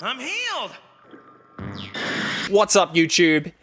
I'm healed! What's up, YouTube?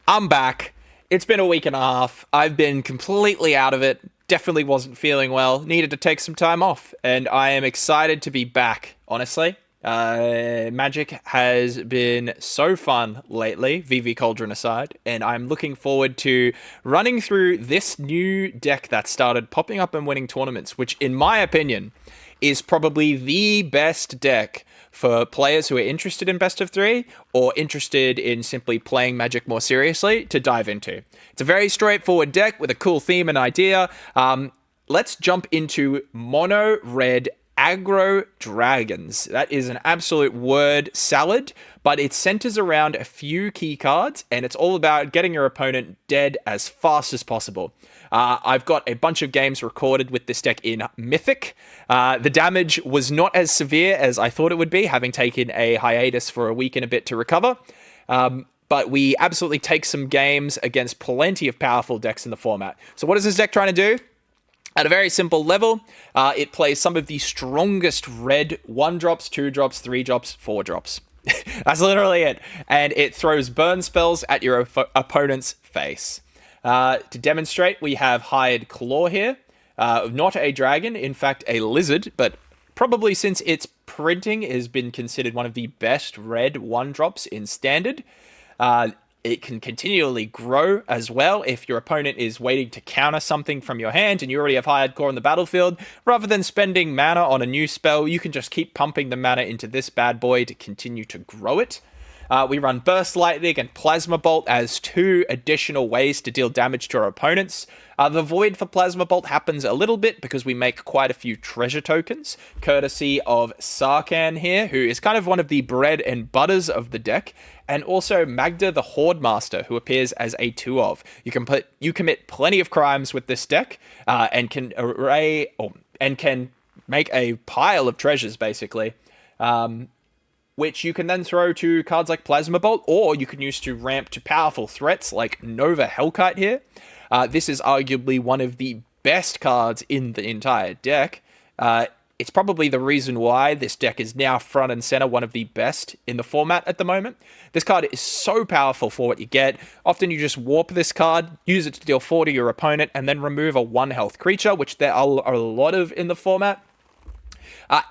I'm back. It's been a week and a half. I've been completely out of it. Definitely wasn't feeling well. Needed to take some time off. And I am excited to be back, honestly. Magic has been so fun lately, VV Cauldron aside, and I'm looking forward to running through this new deck that started popping up and winning tournaments, which, in my opinion, is probably the best deck for players who are interested in best of three or interested in simply playing Magic more seriously to dive into. It's a very straightforward deck with a cool theme and idea. Let's jump into mono red aggro dragons. That is an absolute word salad, but it centers around a few key cards, and it's all about getting your opponent dead as fast as possible. I've got a bunch of games recorded with this deck in Mythic. The damage was not as severe as I thought it would be, having taken a hiatus for a week and a bit to recover. But we absolutely take some games against plenty of powerful decks in the format. So what is this deck trying to do? At a very simple level, it plays some of the strongest red 1-drops, 2-drops, 3-drops, 4-drops. That's literally it. And it throws burn spells at your opponent's face. To demonstrate, we have Hired Claw here. Not a dragon, in fact a lizard, but probably since its printing has been considered one of the best red 1-drops in Standard. It can continually grow as well if your opponent is waiting to counter something from your hand and you already have Hired Claw on the battlefield. Rather than spending mana on a new spell, you can just keep pumping the mana into this bad boy to continue to grow it. We run Burst Lightning and Plasma Bolt as two additional ways to deal damage to our opponents. The void for Plasma Bolt happens a little bit because we make quite a few treasure tokens, courtesy of Sarkhan here, who is kind of one of the bread and butters of the deck, and also Magda the Horde Master, who appears as a 2-of. You commit plenty of crimes with this deck, and can can make a pile of treasures, basically. Which you can then throw to cards like Plasma Bolt, or you can use to ramp to powerful threats like Nova Hellkite here. This is arguably one of the best cards in the entire deck. It's probably the reason why this deck is now front and center, one of the best in the format at the moment. This card is so powerful for what you get. Often you just warp this card, use it to deal 4 to your opponent, and then remove a 1-health creature, which there are a lot of in the format.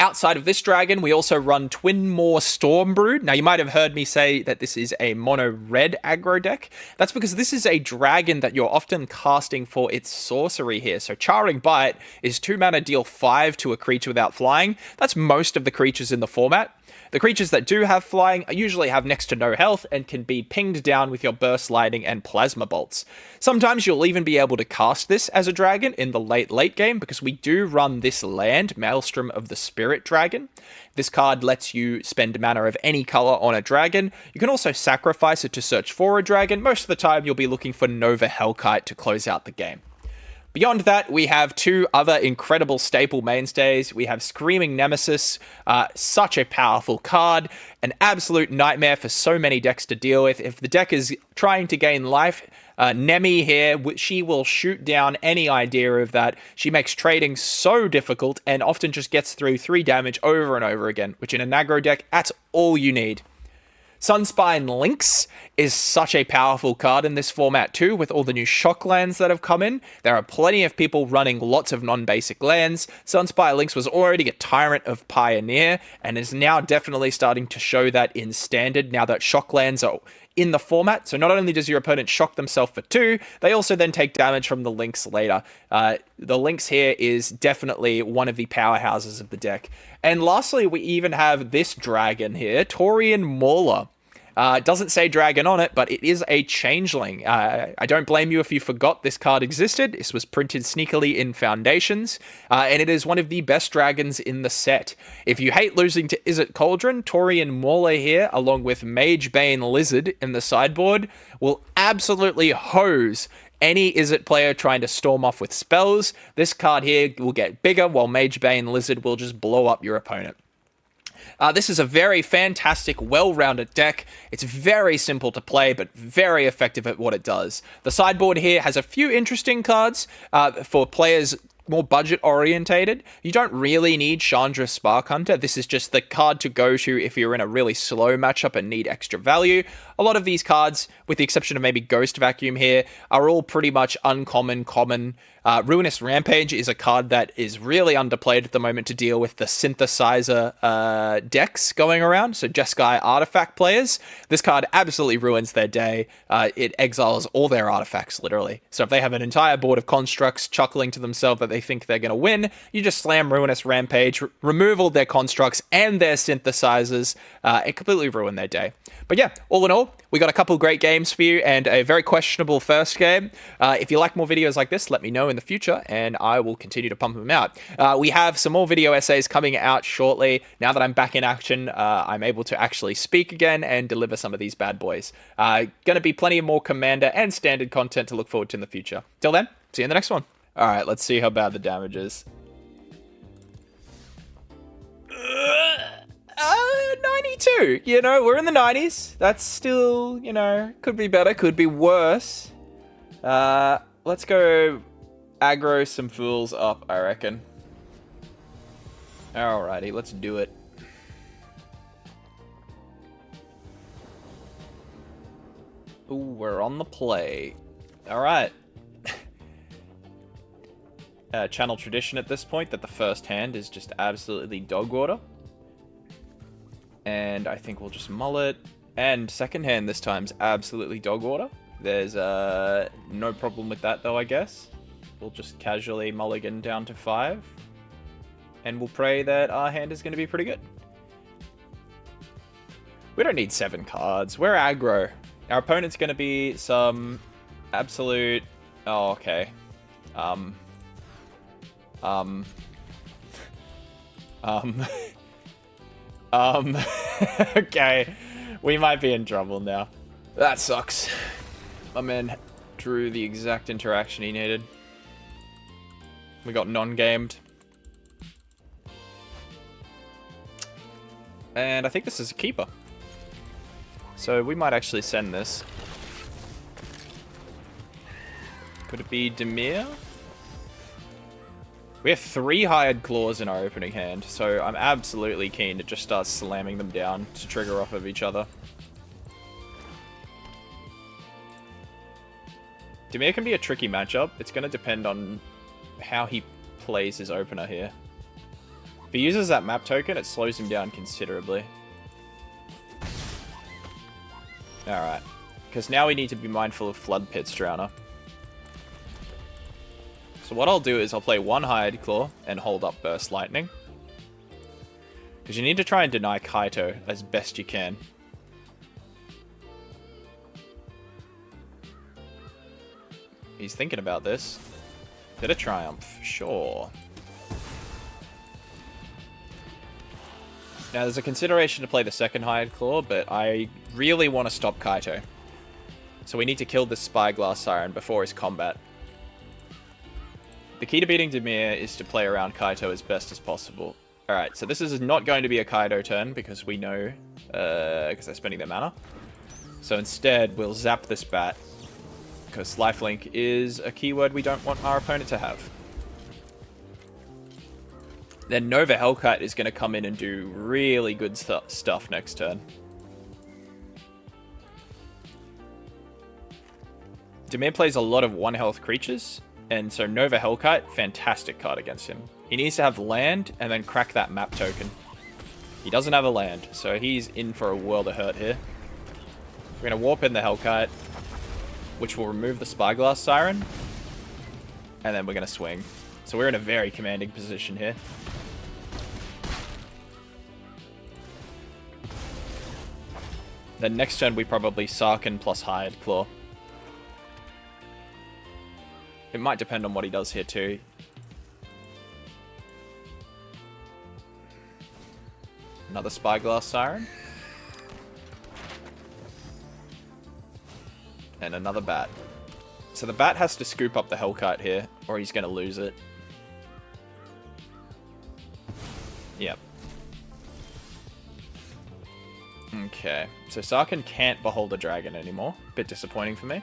Outside of this dragon, we also run Twinmore Stormbrood. Now, you might have heard me say that this is a mono-red aggro deck. That's because this is a dragon that you're often casting for its sorcery here. So Charring Bite is 2 mana, deal 5 to a creature without flying. That's most of the creatures in the format. The creatures that do have flying usually have next to no health and can be pinged down with your Burst Lightning and Plasma Bolts. Sometimes you'll even be able to cast this as a dragon in the late game because we do run this land, Maelstrom of the Spirit Dragon. This card lets you spend mana of any color on a dragon. You can also sacrifice it to search for a dragon. Most of the time you'll be looking for Nova Hellkite to close out the game. Beyond that, we have 2 other incredible staple mainstays. We have Screaming Nemesis, such a powerful card, an absolute nightmare for so many decks to deal with. If the deck is trying to gain life, Nemi here, she will shoot down any idea of that. She makes trading so difficult and often just gets through 3 damage over and over again, which in an aggro deck, that's all you need. Sunspine Lynx is such a powerful card in this format too, with all the new shock lands that have come in. There are plenty of people running lots of non-basic lands. Sunspine Lynx was already a tyrant of Pioneer, and is now definitely starting to show that in Standard, now that shock lands are in the format. So not only does your opponent shock themselves for 2, they also then take damage from the Lynx later. The Lynx here is definitely one of the powerhouses of the deck. And lastly, we even have this dragon here, Taurian Mauler. It doesn't say dragon on it, but it is a changeling. I don't blame you if you forgot this card existed. This was printed sneakily in Foundations, and it is one of the best dragons in the set. If you hate losing to Izzet Cauldron, Taurian Mauler here, along with Magebane Lizard in the sideboard, will absolutely hose any Izzet player trying to storm off with spells. This card here will get bigger, while Magebane Lizard will just blow up your opponent. This is a very fantastic, well-rounded deck. It's very simple to play, but very effective at what it does. The sideboard here has a few interesting cards for players more budget orientated, you don't really need Chandra Spark Hunter. This is just the card to go to if you're in a really slow matchup and need extra value. A lot of these cards, with the exception of maybe Ghost Vacuum here, are all pretty much uncommon, common. Ruinous Rampage is a card that is really underplayed at the moment to deal with the synthesizer decks going around, so Jeskai artifact players. This card absolutely ruins their day. It exiles all their artifacts, literally. So if they have an entire board of constructs chuckling to themselves that they think they're going to win, you just slam Ruinous Rampage, remove all their constructs and their synthesizers. It completely ruined their day. But yeah, all in all, we got a couple great games for you and a very questionable first game. If you like more videos like this, let me know in the future and I will continue to pump them out. We have some more video essays coming out shortly. Now that I'm back in action, I'm able to actually speak again and deliver some of these bad boys. Gonna be plenty more Commander and standard content to look forward to in the future. Till then, see you in the next one. Alright, let's see how bad the damage is. 92, you know, we're in the 90s. That's still, you know, could be better, could be worse. Let's go aggro some fools up, I reckon. Alrighty, let's do it. Ooh, we're on the play. Alright. Channel tradition at this point that the first hand is just absolutely dog water. And I think we'll just mull it. And second hand this time's absolutely dog water. There's no problem with that though, I guess. We'll just casually mulligan down to 5. And we'll pray that our hand is going to be pretty good. We don't need 7 cards. We're aggro. Our opponent's going to be some absolute... Oh, okay. Okay. We might be in trouble now. That sucks. My man drew the exact interaction he needed. We got non-gamed. And I think this is a keeper. So we might actually send this. Could it be Dimir? We have 3 hired claws in our opening hand, so I'm absolutely keen to just start slamming them down to trigger off of each other. Dimir can be a tricky matchup. It's going to depend on how he plays his opener here. If he uses that map token, it slows him down considerably. Alright. Because now we need to be mindful of Flood Pits Drowner. So what I'll do is I'll play 1 Hired Claw and hold up Burst Lightning. Because you need to try and deny Kaito as best you can. He's thinking about this. Bit of Triumph, sure. Now there's a consideration to play the second Hired Claw, but I really want to stop Kaito. So we need to kill this Spyglass Siren before his combat. The key to beating Dimir is to play around Kaito as best as possible. Alright, so this is not going to be a Kaito turn because we know, because they're spending their mana. So instead, we'll zap this bat, because lifelink is a keyword we don't want our opponent to have. Then Nova Hellkite is going to come in and do really good stuff next turn. Dimir plays a lot of 1-health creatures, and so Nova Hellkite, fantastic card against him. He needs to have land and then crack that map token. He doesn't have a land, so he's in for a world of hurt here. We're going to warp in the Hellkite, which will remove the Spyglass Siren, and then we're going to swing. So we're in a very commanding position here. Then next turn we probably Sarkin plus Hired Claw. It might depend on what he does here too. Another Spyglass Siren. And another bat. So the bat has to scoop up the Hellkite here, or he's going to lose it. Yep. Okay, so Sarkin can't behold a dragon anymore. Bit disappointing for me.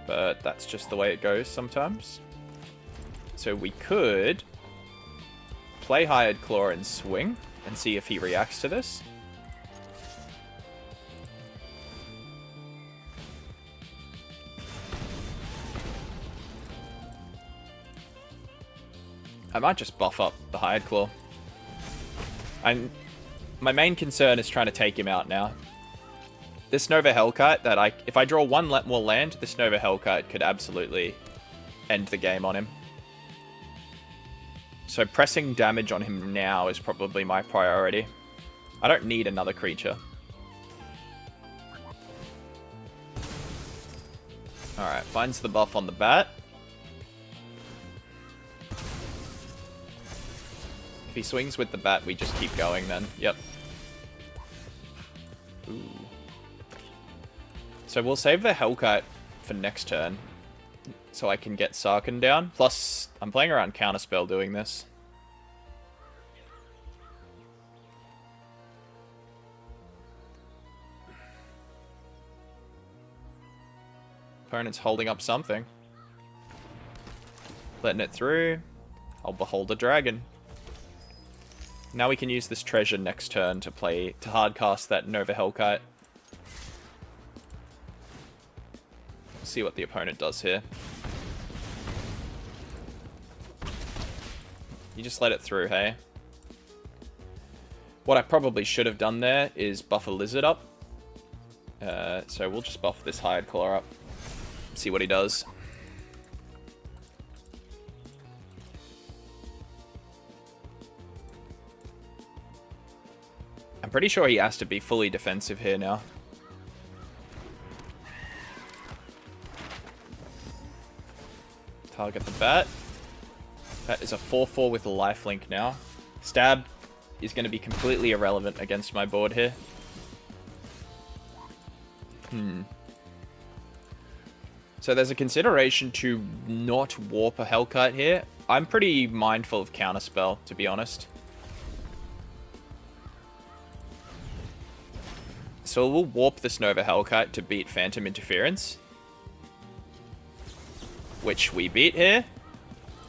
But that's just the way it goes sometimes. So we could play Hired Claw and swing and see if he reacts to this. I might just buff up the Hired Claw. My main concern is trying to take him out now. This Nova Hellkite that if I draw one more land, this Nova Hellkite could absolutely end the game on him. So pressing damage on him now is probably my priority. I don't need another creature. Alright, finds the buff on the bat. If he swings with the bat, we just keep going then. Yep. Ooh. So we'll save the Hellkite for next turn, so I can get Sarkhan down. Plus, I'm playing around Counterspell doing this. Opponent's holding up something. Letting it through. I'll behold a dragon. Now we can use this treasure next turn to hardcast that Nova Hellkite. See what the opponent does here. You just let it through, hey? What I probably should have done there is buff a lizard up. So we'll just buff this Hired Claw up. See what he does. I'm pretty sure he has to be fully defensive here now. Target the bat. That is a 4/4 with a lifelink now. Stab is going to be completely irrelevant against my board here. So there's a consideration to not warp a Hellkite here. I'm pretty mindful of Counterspell, to be honest. So we'll warp this Nova Hellkite to beat Phantom Interference. Which we beat here.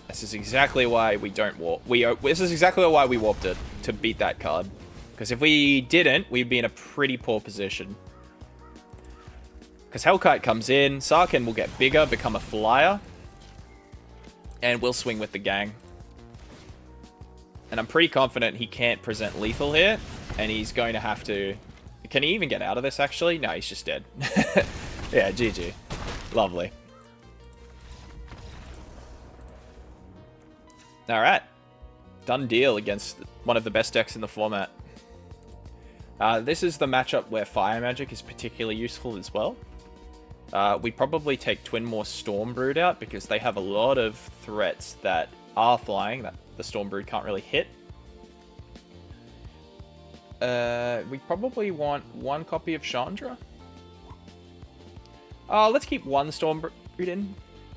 This is exactly why we don't warp. This is exactly why we warped it, to beat that card. Because if we didn't, we'd be in a pretty poor position. Because Hellkite comes in, Sarkhan will get bigger, become a flyer. And we'll swing with the gang. And I'm pretty confident he can't present lethal here. And he's going to have to... Can he even get out of this, actually? No, he's just dead. Yeah, GG. Lovely. Alright. Done deal against one of the best decks in the format. This is the matchup where Fire Magic is particularly useful as well. We probably take Twinmore Stormbrood out because they have a lot of threats that are flying that the Stormbrood can't really hit. We probably want one copy of Chandra. Let's keep one Stormbrood in.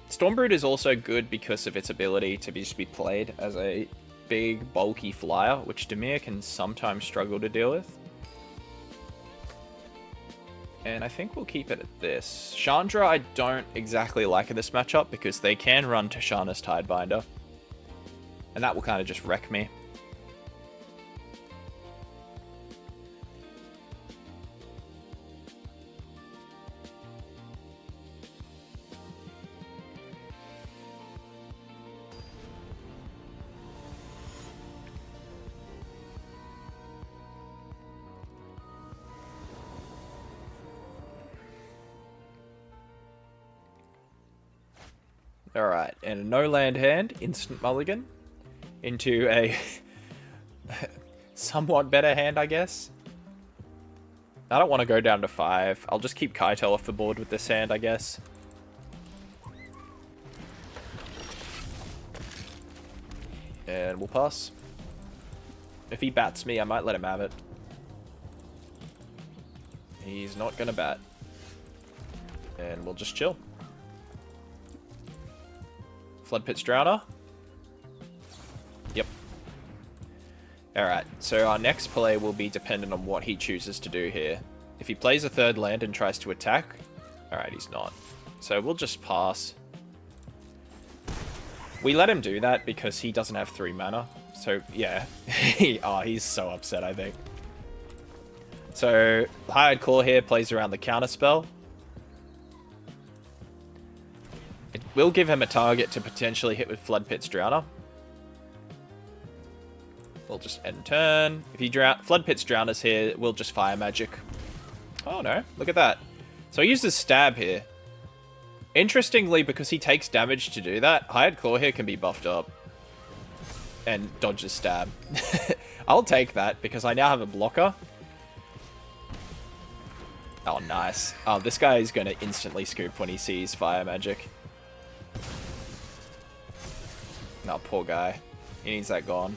Stormbrood is also good because of its ability to just be played as a big, bulky flyer, which Dimir can sometimes struggle to deal with. And I think we'll keep it at this. Chandra I don't exactly like in this matchup because they can run Tishana's Tidebinder. And that will kind of just wreck me. Alright, and a no land hand, instant mulligan, into a somewhat better hand, I guess. I don't want to go down to 5. I'll just keep Kaito off the board with this hand, I guess. And we'll pass. If he bats me, I might let him have it. He's not going to bat. And we'll just chill. Floodpit's Drowner. Yep. Alright, so our next play will be dependent on what he chooses to do here. If he plays a third land and tries to attack... Alright, he's not. So we'll just pass. We let him do that because he doesn't have 3 mana. So, yeah. Oh, he's so upset, I think. So, Hired Claw here plays around the counter spell. It will give him a target to potentially hit with Flood Pit's Drowner. We'll just end turn. If he Flood Pit's Drowners here, we'll just Fire Magic. Oh no, look at that. So he uses Stab here. Interestingly, because he takes damage to do that, Hired Claw here can be buffed up. And dodges Stab. I'll take that, because I now have a blocker. Oh, nice. Oh, this guy is going to instantly scoop when he sees Fire Magic. Oh, poor guy. He needs that gone.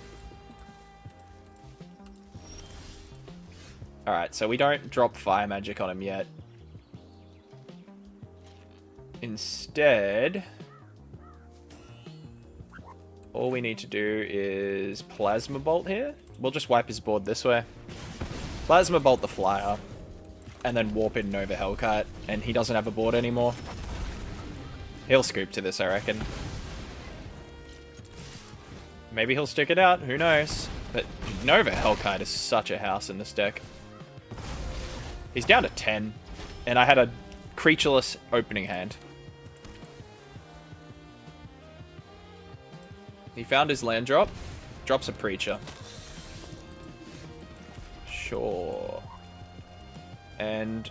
Alright, so we don't drop Fire Magic on him yet. Instead, all we need to do is Plasma Bolt here. We'll just wipe his board this way. Plasma Bolt the flyer. And then warp in Nova Hellkite. And he doesn't have a board anymore. He'll scoop to this, I reckon. Maybe he'll stick it out, who knows. But Nova Hellkite is such a house in this deck. He's down to 10. And I had a creatureless opening hand. He found his land drop. Drops a Preacher. Sure. And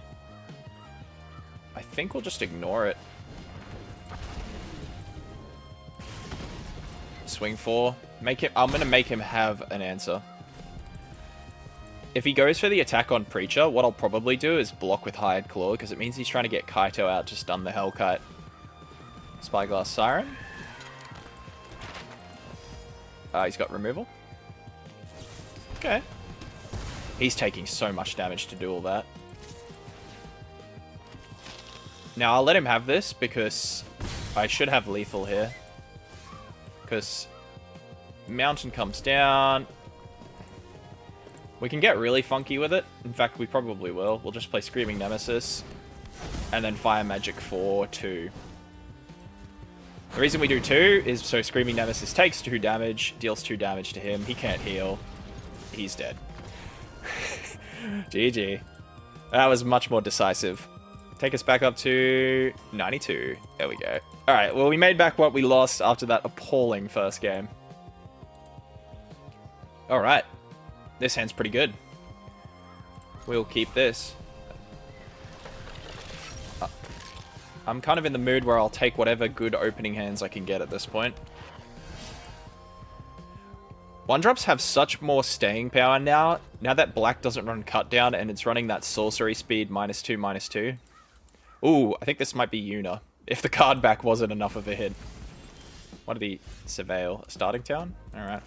I think we'll just ignore it. Swing 4. I'm going to make him have an answer. If he goes for the attack on Preacher, what I'll probably do is block with Hired Claw, because it means he's trying to get Kaito out to stun the Hellkite. Spyglass Siren. He's got removal. Okay. He's taking so much damage to do all that. Now, I'll let him have this, because I should have lethal here. Because Mountain comes down. We can get really funky with it. In fact, we probably will. We'll just play Screaming Nemesis. And then Fire Magic for 2. The reason we do 2 is so Screaming Nemesis takes 2 damage, deals 2 damage to him. He can't heal. He's dead. GG. That was much more decisive. Take us back up to 92. There we go. Alright, well, we made back what we lost after that appalling first game. Alright. This hand's pretty good. We'll keep this. I'm kind of in the mood where I'll take whatever good opening hands I can get at this point. 1-drops have such more staying power now. Now that black doesn't run cut down and it's running that sorcery speed -2/-2. Ooh, I think this might be Yuna. If the card back wasn't enough of a hit. What did he surveil? Starting town? Alright.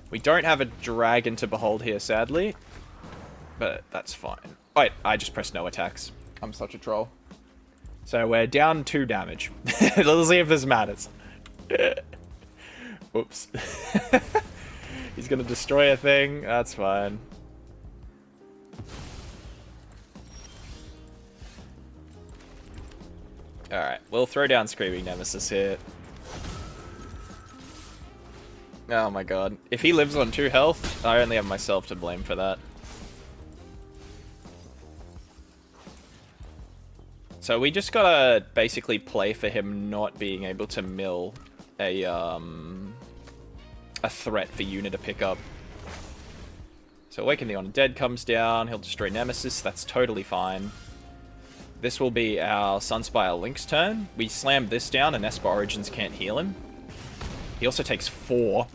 We don't have a dragon to behold here, sadly. But that's fine. Wait, I just pressed no attacks. I'm such a troll. So we're down 2 damage. Let's see if this matters. Oops. He's gonna destroy a thing. That's fine. Alright, we'll throw down Screaming Nemesis here. Oh my god. If he lives on 2 health, I only have myself to blame for that. So we just gotta basically play for him not being able to mill a threat for Yuna to pick up. So Awaken the Undead comes down, he'll destroy Nemesis, that's totally fine. This will be our Sunspire Link's turn. We slam this down and Esper Origins can't heal him. He also takes 4.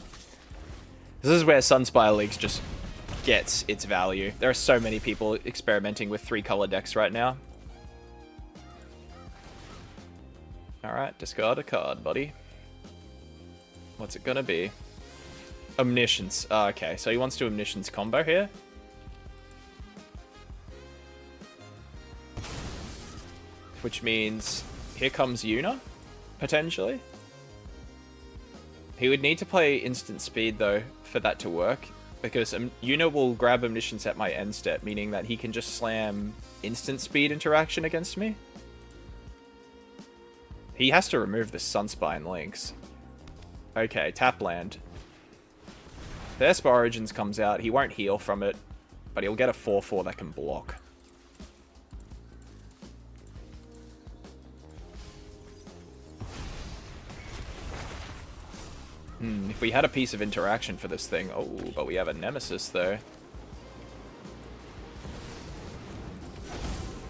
This is where Sunspire Links just gets its value. There are so many people experimenting with 3-color decks right now. Alright, discard a card, buddy. What's it gonna be? Omniscience. Oh, okay, so he wants to Omniscience combo here. Which means here comes Yuna, potentially. He would need to play instant speed, though, for that to work. Because Yuna will grab Omniscience at my end step, meaning that he can just slam instant speed interaction against me. He has to remove the Sunspine links. Okay, tap land. If Esper Origins comes out, he won't heal from it, but he'll get a 4/4 that can block. If we had a piece of interaction for this thing... Oh, but we have a Nemesis, though.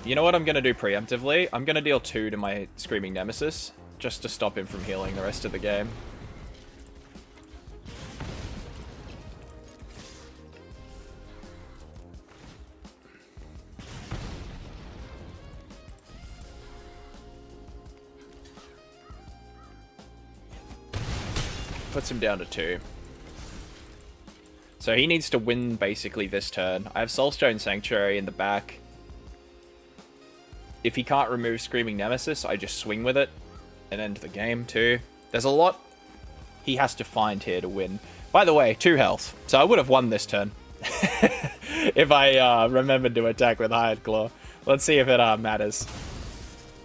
You know what I'm going to do preemptively? I'm going to deal 2 to my Screaming Nemesis, just to stop him from healing the rest of the game. Puts him down to 2. So he needs to win basically this turn. I have Soulstone Sanctuary in the back. If he can't remove Screaming Nemesis, I just swing with it and end the game too. There's a lot he has to find here to win. By the way, 2 health. So I would have won this turn. If I remembered to attack with Hired Claw. Let's see if it matters.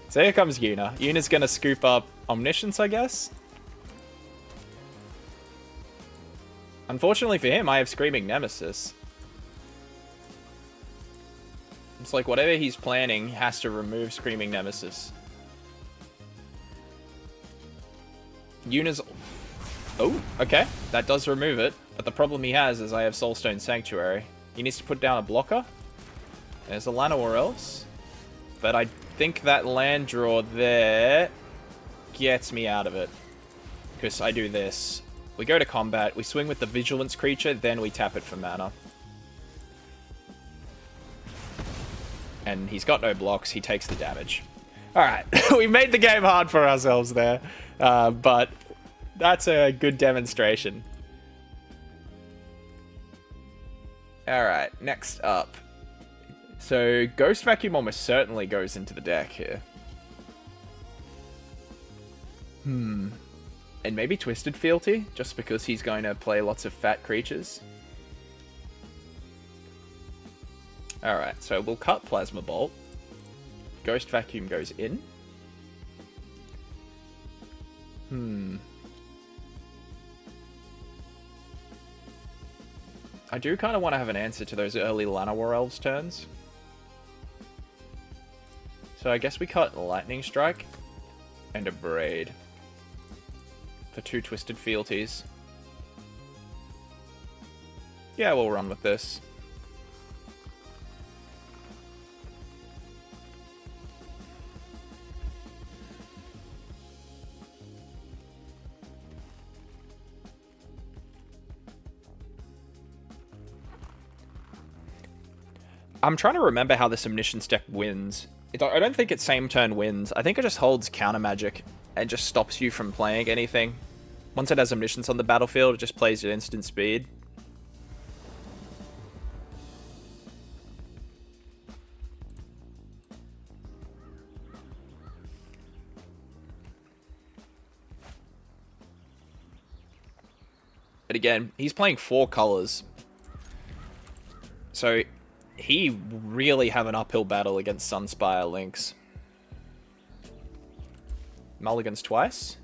So here comes Yuna. Yuna's going to scoop up Omniscience, I guess. Unfortunately for him, I have Screaming Nemesis. It's like whatever he's planning has to remove Screaming Nemesis. Yuna's... Oh, okay. That does remove it. But the problem he has is I have Soulstone Sanctuary. He needs to put down a blocker. There's a Llanowar Elves. But I think that land draw there gets me out of it. Because I do this. We go to combat, we swing with the Vigilance creature, then we tap it for mana. And he's got no blocks, he takes the damage. Alright, we made the game hard for ourselves there. But that's a good demonstration. Alright, next up. So, Ghost Vacuum almost certainly goes into the deck here. And maybe Twisted Fealty, just because he's going to play lots of fat creatures. Alright, so we'll cut Plasma Bolt. Ghost Vacuum goes in. I do kind of want to have an answer to those early Llanowar Elves turns. So I guess we cut Lightning Strike and a Braid. For 2 Twisted Fealties. Yeah, we'll run with this. I'm trying to remember how this Omniscience deck wins. I don't think it's same turn wins. I think it just holds counter magic and just stops you from playing anything. Once it has Omniscience on the battlefield, it just plays at instant speed. But again, he's playing 4 colors. So he really have an uphill battle against Sunspire Lynx. Mulligans twice.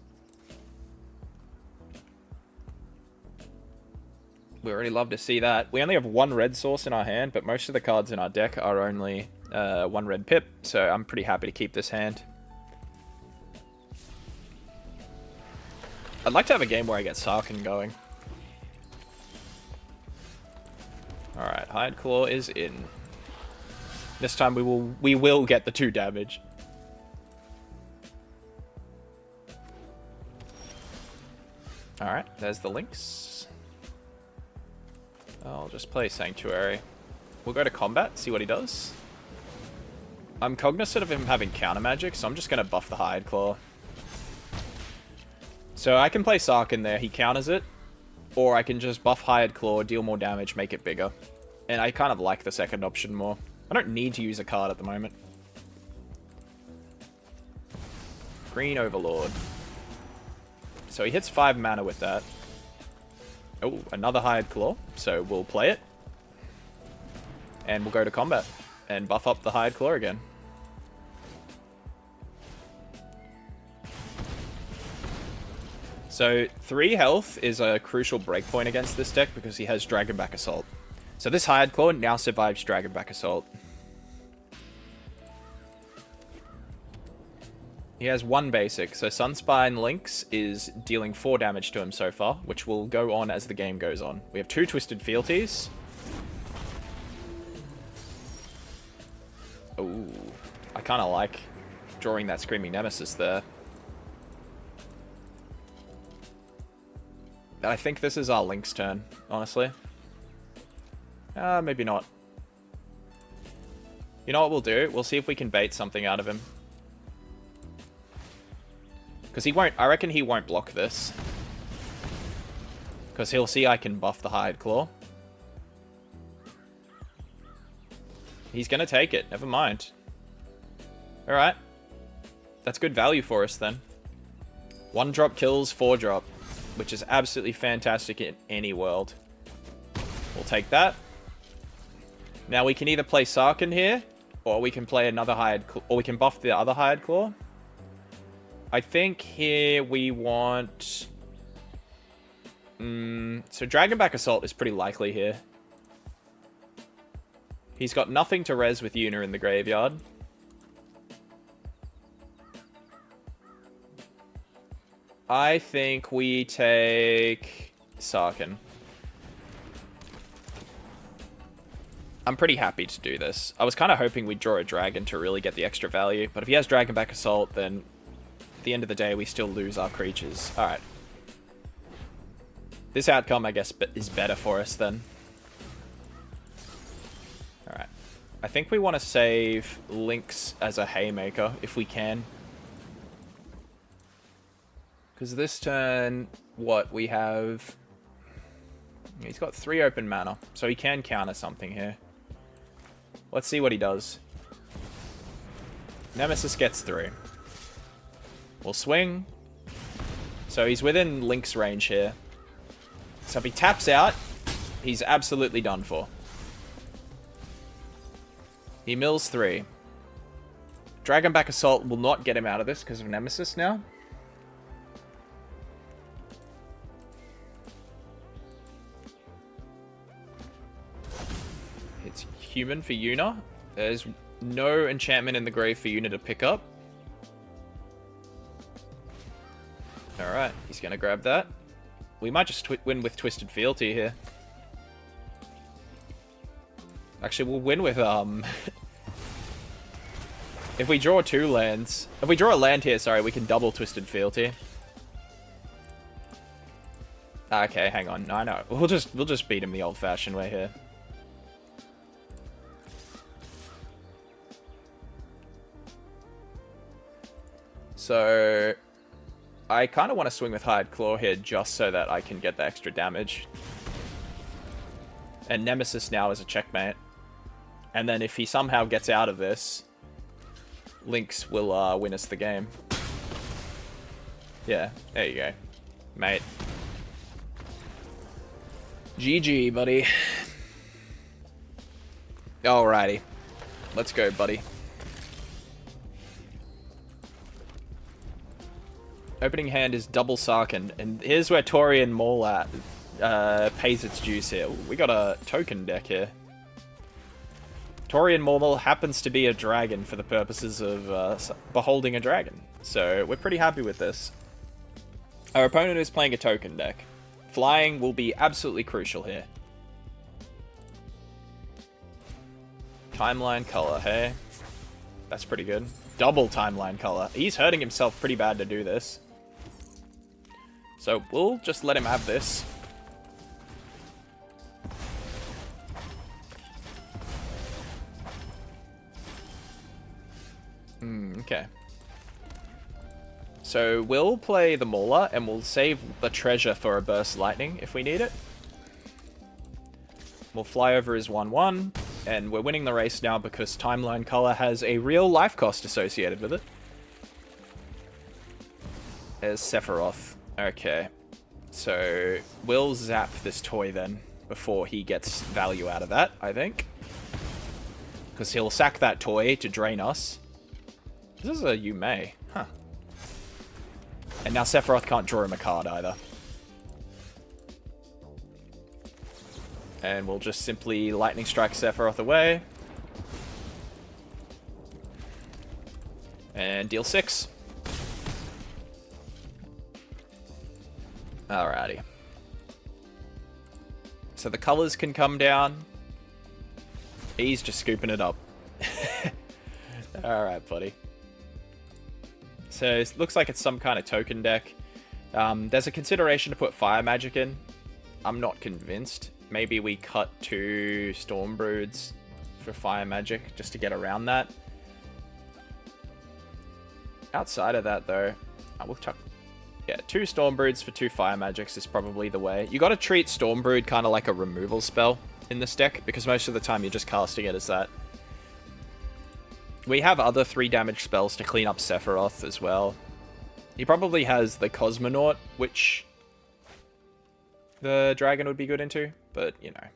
We already love to see that. We only have 1 red source in our hand, but most of the cards in our deck are only 1 red pip, so I'm pretty happy to keep this hand. I'd like to have a game where I get Sarkhan going. Alright, Hired Claw is in. This time we will get the 2 damage. Alright, there's the Lynx. I'll just play Sanctuary. We'll go to combat, see what he does. I'm cognizant of him having counter magic, so I'm just going to buff the Hired Claw. So I can play Sarkhan there, he counters it. Or I can just buff Hired Claw, deal more damage, make it bigger. And I kind of like the second option more. I don't need to use a card at the moment. Green Overlord. So he hits 5 mana with that. Oh, another Hired Claw. So we'll play it. And we'll go to combat. And buff up the Hired Claw again. So 3 health is a crucial breakpoint against this deck because he has Dragonback Assault. So this Hired Claw now survives Dragonback Assault. He has 1 basic, so Sunspine Lynx is dealing 4 damage to him so far, which will go on as the game goes on. We have 2 Twisted Fealties. Ooh, I kind of like drawing that Screaming Nemesis there. But I think this is our Lynx turn, honestly. Maybe not. You know what we'll do? We'll see if we can bait something out of him. Because he won't, I reckon he won't block this. Because he'll see I can buff the Hired Claw. He's going to take it, never mind. Alright. That's good value for us then. 1 drop kills, 4 drop. Which is absolutely fantastic in any world. We'll take that. Now we can either play Sarkhan here, or we can play another Hired Claw, or we can buff the other Hired Claw. I think here we want... so Dragonback Assault is pretty likely here. He's got nothing to res with Yuna in the graveyard. I think we take Sarkhan. I'm pretty happy to do this. I was kind of hoping we'd draw a dragon to really get the extra value, but if he has Dragonback Assault, then at the end of the day, we still lose our creatures. Alright. This outcome, I guess, is better for us then. Alright. I think we want to save Lynx as a Haymaker, if we can. Because this turn, what, we have... He's got 3 open mana, so he can counter something here. Let's see what he does. Nemesis gets through. We'll swing. So he's within Lynx range here. So if he taps out, he's absolutely done for. He mills 3. Dragonback Assault will not get him out of this because of Nemesis now. It's human for Yuna. There's no enchantment in the grave for Yuna to pick up. Alright, he's going to grab that. We might just win with Twisted Fealty here. Actually, we'll win with, if we draw 2 lands... If we draw a land here, sorry, we can double Twisted Fealty. Okay, hang on. No, no. We'll just beat him the old-fashioned way here. So... I kind of want to swing with Hired Claw here just so that I can get the extra damage. And Nemesis now is a checkmate. And then if he somehow gets out of this, Lynx will win us the game. Yeah, there you go. Mate. GG, buddy. Alrighty. Let's go, buddy. Opening hand is double Sarkhan, and here's where Taurian Maul pays its dues here. We got a token deck here. Taurian Maul happens to be a dragon for the purposes of beholding a dragon, so we're pretty happy with this. Our opponent is playing a token deck. Flying will be absolutely crucial here. Timeline color, hey? That's pretty good. Double timeline color. He's hurting himself pretty bad to do this. So we'll just let him have this. Okay. So we'll play the Mauler and we'll save the treasure for a Burst Lightning if we need it. We'll fly over his 1/1, and we're winning the race now because Timeline Color has a real life cost associated with it. There's Sephiroth. Okay. So we'll zap this toy then before he gets value out of that, I think. Because he'll sack that toy to drain us. This is a Yume. Huh. And now Sephiroth can't draw him a card either. And we'll just simply Lightning Strike Sephiroth away. And deal 6. Alrighty. So the colors can come down. He's just scooping it up. Alright, buddy. So it looks like it's some kind of token deck. There's a consideration to put Fire Magic in. I'm not convinced. Maybe we cut 2 Stormbroods for Fire Magic just to get around that. Outside of that, though, I will chuck... Yeah, 2 Stormbroods for 2 Fire Magics is probably the way. You gotta treat Stormbrood kind of like a removal spell in this deck, because most of the time you're just casting it as that. We have other 3 damage spells to clean up Sephiroth as well. He probably has the Cosmonaut, which the dragon would be good into, but, you know.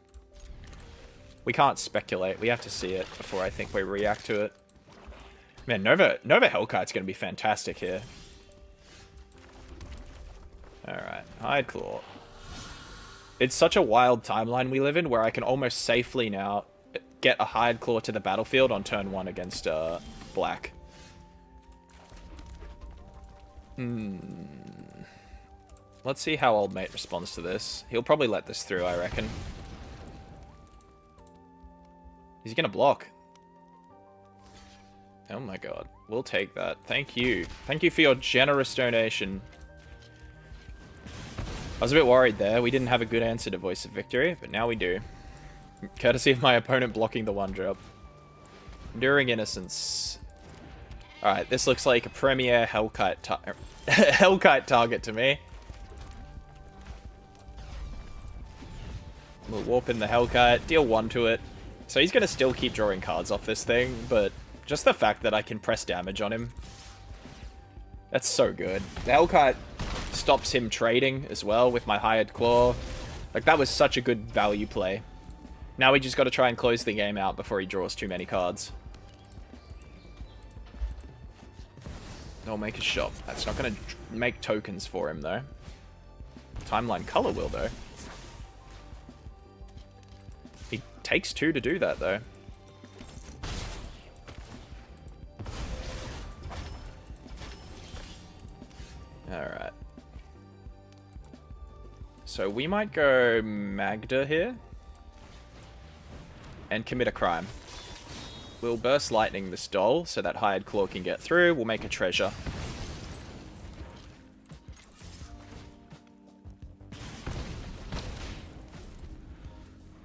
We can't speculate. We have to see it before I think we react to it. Man, Nova Hellkite's going to be fantastic here. Alright, Hide Claw. It's such a wild timeline we live in where I can almost safely now get a Hide Claw to the battlefield on turn 1 against Black. Let's see how Old Mate responds to this. He'll probably let this through, I reckon. He's going to block. Oh my god. We'll take that. Thank you. Thank you for your generous donation. I was a bit worried there. We didn't have a good answer to Voice of Victory, but now we do. Courtesy of my opponent blocking the 1-drop. Enduring Innocence. Alright, this looks like a premier Hellkite target to me. We'll warp in the Hellkite, deal 1 to it. So he's going to still keep drawing cards off this thing, but just the fact that I can press damage on him. That's so good. The Hellkite stops him trading as well with my Hired Claw. Like, that was such a good value play. Now we just got to try and close the game out before he draws too many cards. I'll make a shop. That's not going to make tokens for him, though. Timeline Color will, though. He takes 2 to do that, though. Alright. So we might go Magda here. And commit a crime. We'll Burst Lightning this doll so that Hired Claw can get through. We'll make a treasure.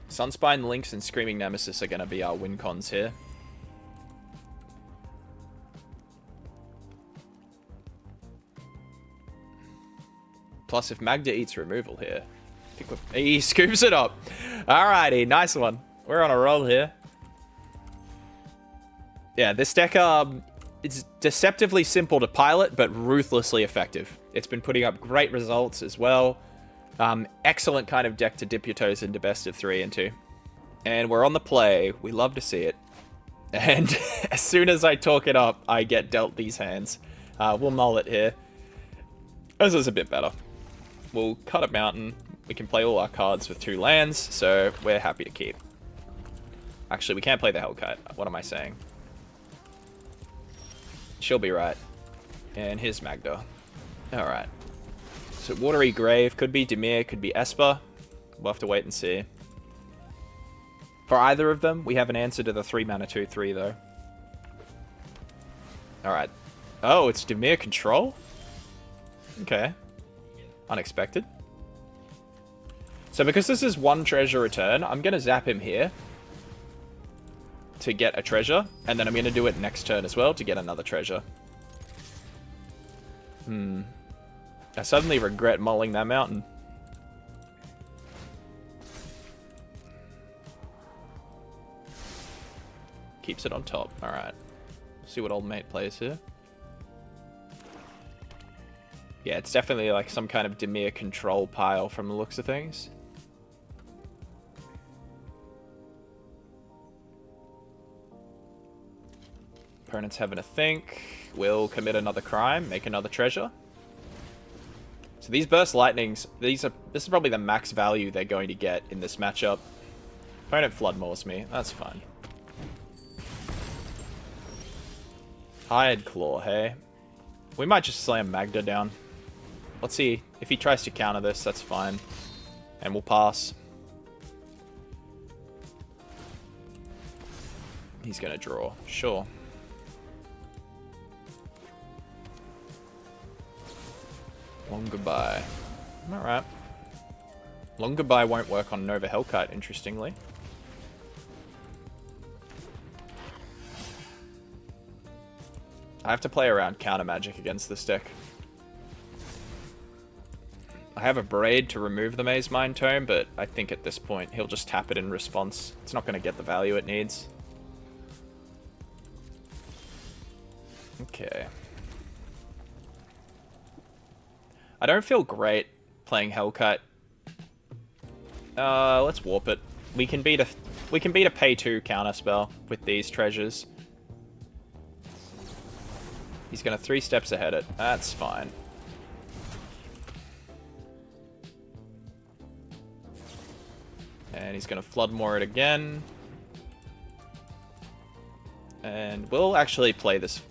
Sunspine, Lynx, and Screaming Nemesis are going to be our win cons here. Plus, if Magda eats removal here, I think he scoops it up. Alrighty, nice one. We're on a roll here. Yeah, this deck, it's deceptively simple to pilot, but ruthlessly effective. It's been putting up great results as well. Excellent kind of deck to dip your toes into best of 3 into. And we're on the play. We love to see it. And as soon as I talk it up, I get dealt these hands. We'll mull it here. This is a bit better. We'll cut a mountain. We can play all our cards with 2 lands, so we're happy to keep. Actually, we can't play the Hellkite. What am I saying? She'll be right. And here's Magda. Alright. So Watery Grave could be Dimir, could be Esper. We'll have to wait and see. For either of them, we have an answer to the 3-mana 2/3 though. Alright. Oh, it's Dimir control? Okay. Unexpected. So because this is 1 treasure return, I'm going to zap him here to get a treasure, and then I'm going to do it next turn as well to get another treasure. I suddenly regret mulling that mountain. Keeps it on top. Alright. See what Old Mate plays here. Yeah, it's definitely like some kind of Dimir control pile from the looks of things. Opponent's having a think. We'll commit another crime, make another treasure. So these Burst Lightnings, this is probably the max value they're going to get in this matchup. Opponent Floodmaws me. That's fine. Hired Claw, hey? We might just slam Magda down. Let's see. If he tries to counter this, that's fine. And we'll pass. He's going to draw. Sure. Long Goodbye. Alright. Long Goodbye won't work on Nova Hellkite, interestingly. I have to play around counter magic against this deck. I have a Braid to remove the Maze Mind Tome, but I think at this point he'll just tap it in response. It's not going to get the value it needs. Okay. I don't feel great playing Hellkite. Let's warp it. We can beat a pay 2 counterspell with these treasures. He's gonna 3 steps ahead it. That's fine. And he's gonna Floodmore it again. And we'll actually play this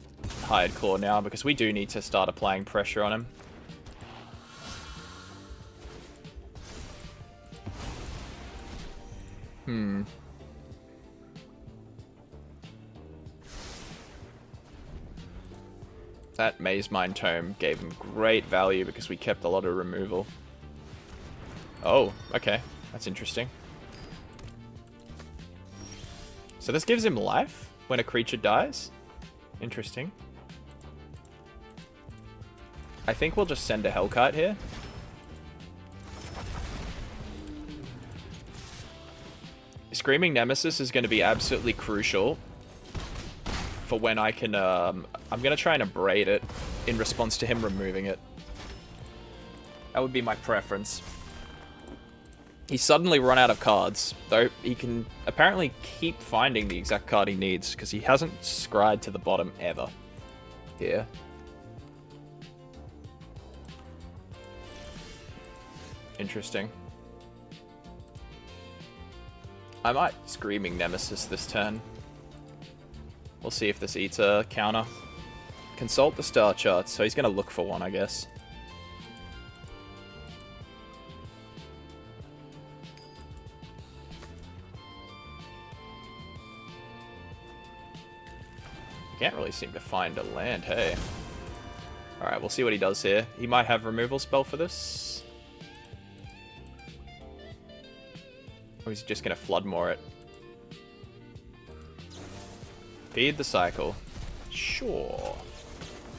Hired Claw now because we do need to start applying pressure on him. That Maze Mind Tome gave him great value because we kept a lot of removal. Oh, okay. That's interesting. So this gives him life when a creature dies? Interesting. I think we'll just send a Hellkite here. Screaming Nemesis is going to be absolutely crucial for when I can... I'm going to try and abrade it in response to him removing it. That would be my preference. He's suddenly run out of cards, though he can apparently keep finding the exact card he needs, because he hasn't scryed to the bottom ever. Here. Interesting. I might Screaming Nemesis this turn. We'll see if this eats a counter. Consult the star charts, so he's going to look for one, I guess. Can't really seem to find a land, hey. Alright, we'll see what he does here. He might have removal spell for this. Or he's just going to Floodmore it. Feed the cycle. Sure.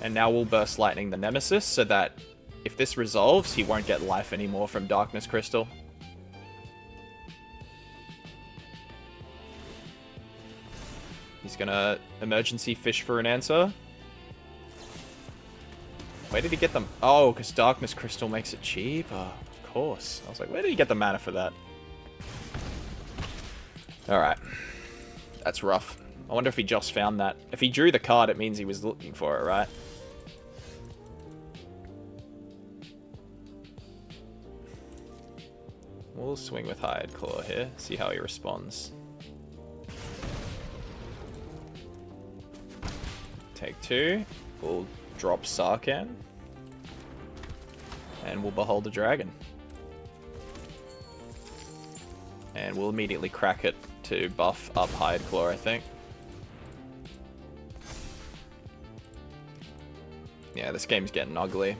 And now we'll Burst Lightning the Nemesis, so that if this resolves, he won't get life anymore from Darkness Crystal. He's gonna emergency fish for an answer. Where did he get them? Oh, because Darkness Crystal makes it cheaper. Of course. I was like, where did he get the mana for that? Alright. That's rough. I wonder if he just found that. If he drew the card, it means he was looking for it, right? We'll swing with Hired Claw here. See how he responds. Take 2. We'll drop Sarkhan. And we'll Behold the Dragon. And we'll immediately crack it to buff up Hired Claw, I think. Yeah, this game's getting ugly.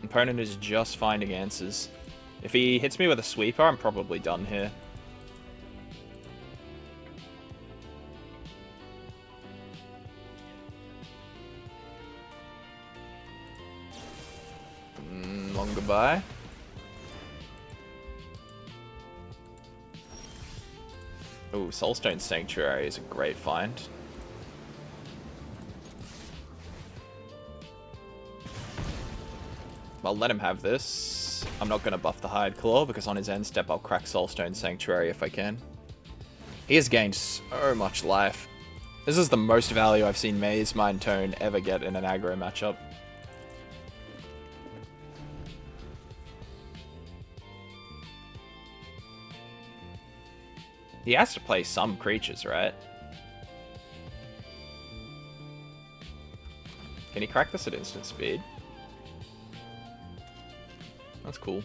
Opponent is just finding answers. If he hits me with a sweeper, I'm probably done here. Long Goodbye. Oh, Soulstone Sanctuary is a great find. I'll let him have this. I'm not going to buff the Hired Claw because on his end step I'll crack Soulstone Sanctuary if I can. He has gained so much life. This is the most value I've seen Maze Mind Tone ever get in an aggro matchup. He has to play some creatures, right? Can he crack this at instant speed? That's cool.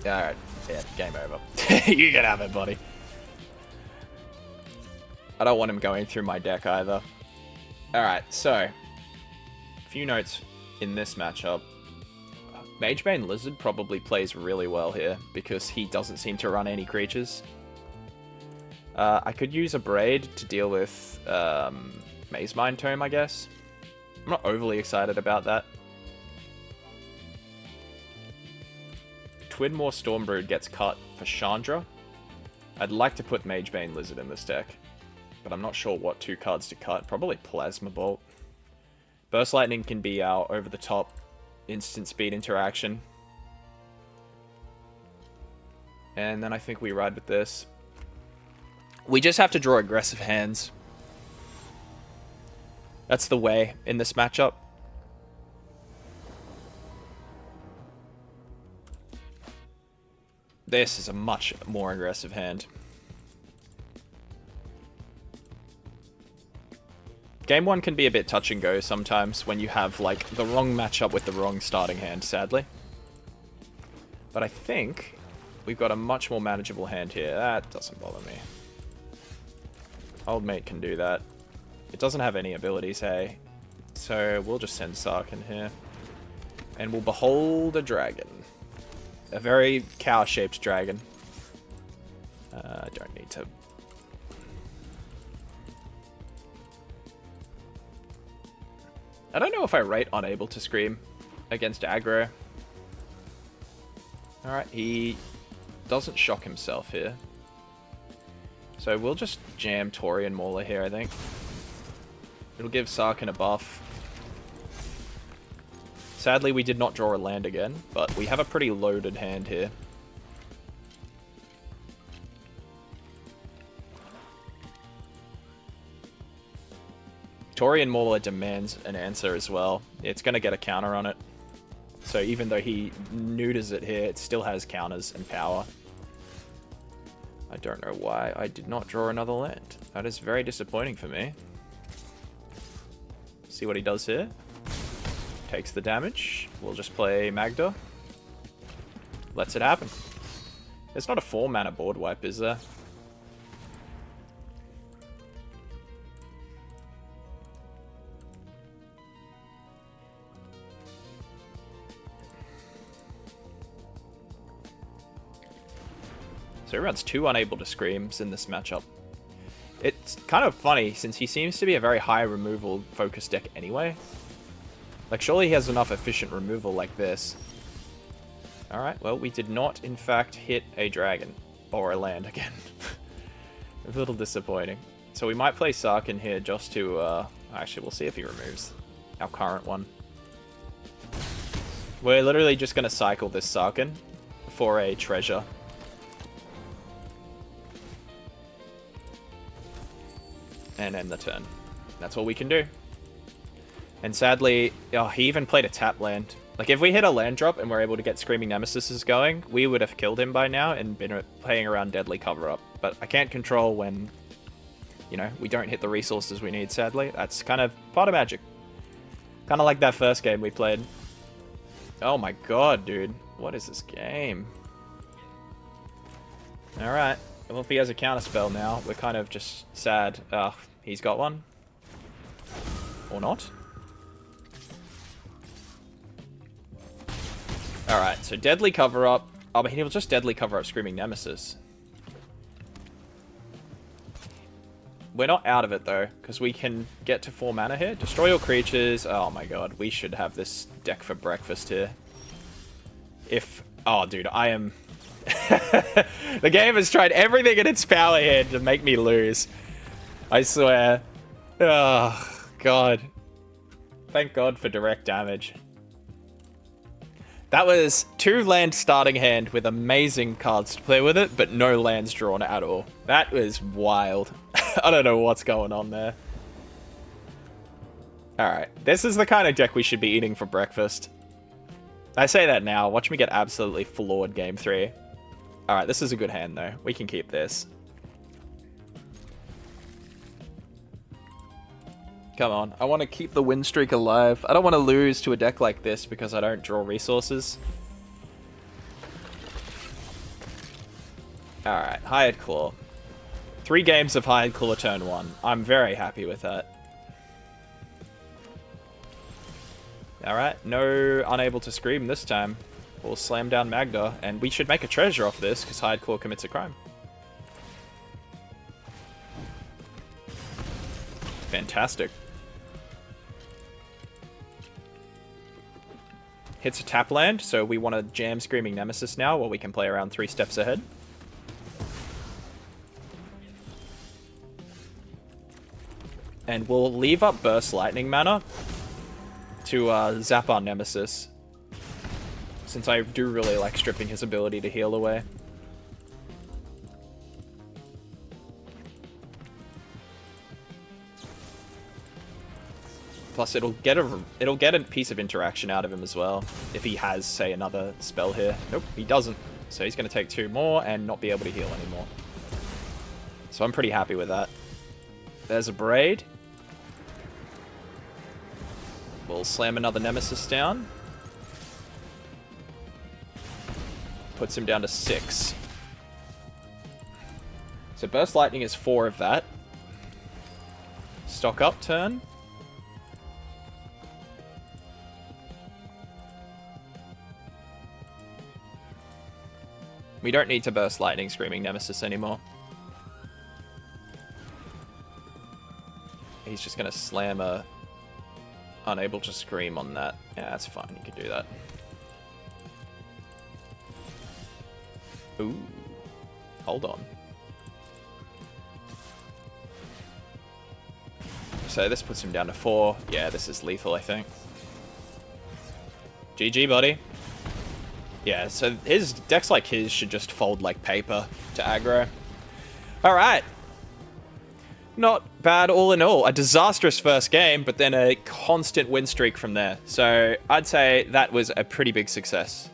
Alright, yeah, game over. You can have it, buddy. I don't want him going through my deck either. Alright, so a few notes in this matchup. Magebane Lizard probably plays really well here because he doesn't seem to run any creatures. I could use a Braid to deal with Maze Mind Tome, I guess. I'm not overly excited about that. Twinmore Stormbrood gets cut for Chandra. I'd like to put Magebane Lizard in this deck, but I'm not sure what 2 cards to cut. Probably Plasma Bolt. Burst Lightning can be our over-the-top instant speed interaction. And then I think we ride with this. We just have to draw aggressive hands. That's the way in this matchup. This is a much more aggressive hand. Game 1 can be a bit touch and go sometimes when you have like the wrong matchup with the wrong starting hand, sadly. But I think we've got a much more manageable hand here. That doesn't bother me. Old mate can do that. It doesn't have any abilities, hey. So we'll just send Sark in here. And we'll behold a dragon. A very cow-shaped dragon. I don't need to... I don't know if I rate Unable to Scream against aggro. Alright, he doesn't shock himself here. So we'll just jam Torian Mauler here, I think. It'll give Sarkin a buff. Sadly, we did not draw a land again, but we have a pretty loaded hand here. Torian Mauler demands an answer as well. It's going to get a counter on it. So even though he neuters it here, it still has counters and power. I don't know why I did not draw another land. That is very disappointing for me. See what he does here. Takes the damage. We'll just play Magda. Lets it happen. There's not a 4-mana board wipe, is there? So he runs 2 Unable to Screams in this matchup. It's kind of funny, since he seems to be a very high removal focused deck anyway. Like, surely he has enough efficient removal like this. Alright, well, we did not, in fact, hit a dragon. Or a land again. A little disappointing. So we might play Sarkin here just to, actually, we'll see if he removes our current one. We're literally just going to cycle this Sarkin for a treasure. And end the turn. That's all we can do. And sadly, oh, he even played a tap land. Like, if we hit a land drop and we're able to get Screaming Nemesis going, we would have killed him by now and been playing around Deadly Cover-Up. But I can't control when, you know, we don't hit the resources we need, sadly. That's kind of part of Magic. Kind of like that first game we played. Oh my god, dude. What is this game? Alright. Well, if he has a counterspell now, we're kind of just sad. He's got one. Or not. Alright, so Deadly Cover-Up. Oh, but he'll just Deadly Cover-Up Screaming Nemesis. We're not out of it, though, because we can get to 4 mana here. Destroy all creatures. Oh my god, we should have this deck for breakfast here. If... Oh, dude, I am... The game has tried everything in its power here to make me lose. I swear. Oh, god. Thank god for direct damage. That was 2 land starting hand with amazing cards to play with it, but no lands drawn at all. That was wild. I don't know what's going on there. Alright, this is the kind of deck we should be eating for breakfast. I say that now. Watch me get absolutely floored game 3. Alright, this is a good hand, though. We can keep this. Come on. I want to keep the win streak alive. I don't want to lose to a deck like this because I don't draw resources. Alright, Hired Claw. 3 games of Hired Claw turn 1. I'm very happy with that. Alright, no unable to scream this time. We'll slam down Magda, and we should make a treasure off this, because Hired Claw commits a crime. Fantastic. Hits a tap land, so we want to jam Screaming Nemesis now, while we can play around 3 steps ahead. And we'll leave up Burst Lightning mana to zap our Nemesis, since I do really like stripping his ability to heal away. Plus, it'll get a piece of interaction out of him as well, if he has, say, another spell here. Nope, he doesn't. So he's going to take 2 more and not be able to heal anymore. So I'm pretty happy with that. There's a Braid. We'll slam another Nemesis down. Puts him down to 6. So Burst Lightning is 4 of that. Stock up turn. We don't need to Burst Lightning Screaming Nemesis anymore. He's just going to slam a Unable to Scream on that. Yeah, that's fine. You can do that. Ooh. Hold on. So this puts him down to 4. Yeah, this is lethal, I think. GG, buddy. Yeah, so his decks like his should just fold like paper to aggro. Alright. Not bad all in all. A disastrous first game, but then a constant win streak from there. So I'd say that was a pretty big success.